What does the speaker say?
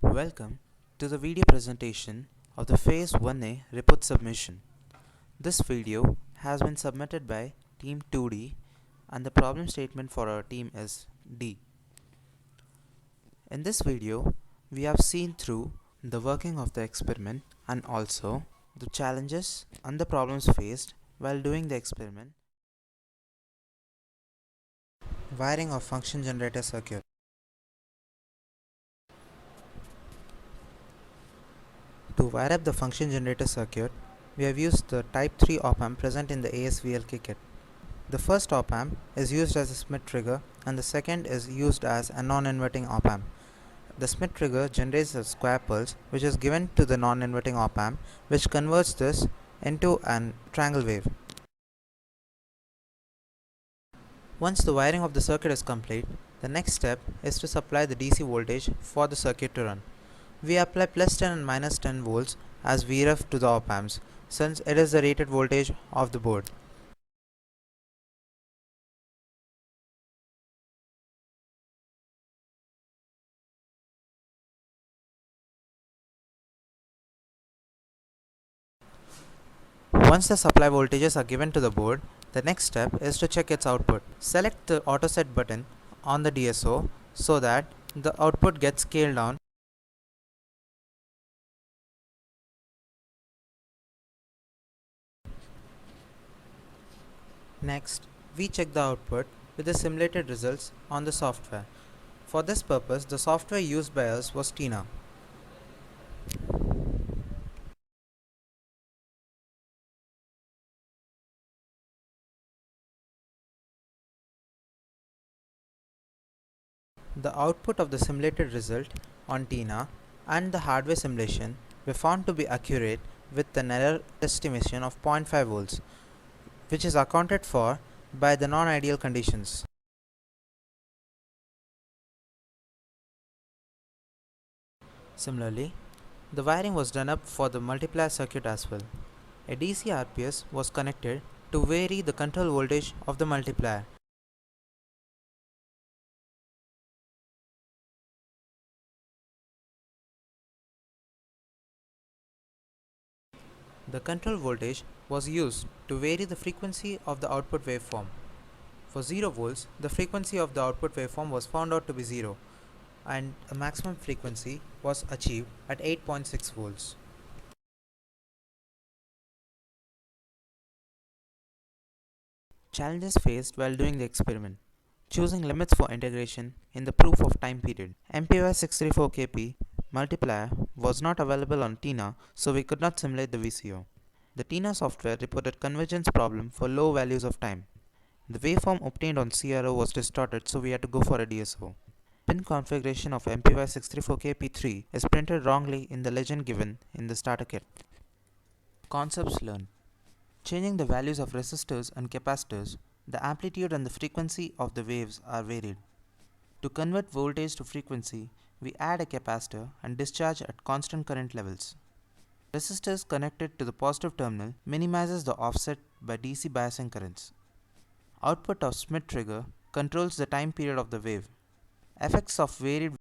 Welcome to the video presentation of the Phase 1A report submission. This video has been submitted by Team 2D and the problem statement for our team is D. In this video, we have seen through the working of the experiment and also the challenges and the problems faced while doing the experiment. Wiring of function generator circuit. To wire up the function generator circuit, we have used the Type 3 op-amp present in the ASVLK kit. The first op-amp is used as a Schmitt trigger and the second is used as a non-inverting op-amp. The Schmitt trigger generates a square pulse which is given to the non-inverting op-amp, which converts this into a triangle wave. Once the wiring of the circuit is complete, the next step is to supply the DC voltage for the circuit to run. We apply plus 10 and minus 10 volts as VREF to the op-amps, since it is the rated voltage of the board. Once the supply voltages are given to the board, the next step is to check its output. Select the auto set button on the DSO so that the output gets scaled down. Next, we check the output with the simulated results on the software. For this purpose, the software used by us was Tina. The output of the simulated result on Tina and the hardware simulation were found to be accurate with an error estimation of 0.5 volts, which is accounted for by the non-ideal conditions. Similarly, the wiring was done up for the multiplier circuit as well. A DC RPS was connected to vary the control voltage of the multiplier. The control voltage was used to vary the frequency of the output waveform. For 0 volts, the frequency of the output waveform was found out to be 0, and a maximum frequency was achieved at 8.6 volts. Challenges faced while doing the experiment. Choosing limits for integration in the proof of time period. MPY634KP multiplier was not available on Tina, so we could not simulate the VCO. The Tina software reported convergence problem for low values of time. The waveform obtained on CRO was distorted, so we had to go for a DSO. Pin configuration of MPY634KP3 is printed wrongly in the legend given in the starter kit. Concepts learned. Changing the values of resistors and capacitors, the amplitude and the frequency of the waves are varied. To convert voltage to frequency, we add a capacitor and discharge at constant current levels. Resistors connected to the positive terminal minimizes the offset by DC biasing currents. Output of Schmitt trigger controls the time period of the wave. Effects of varied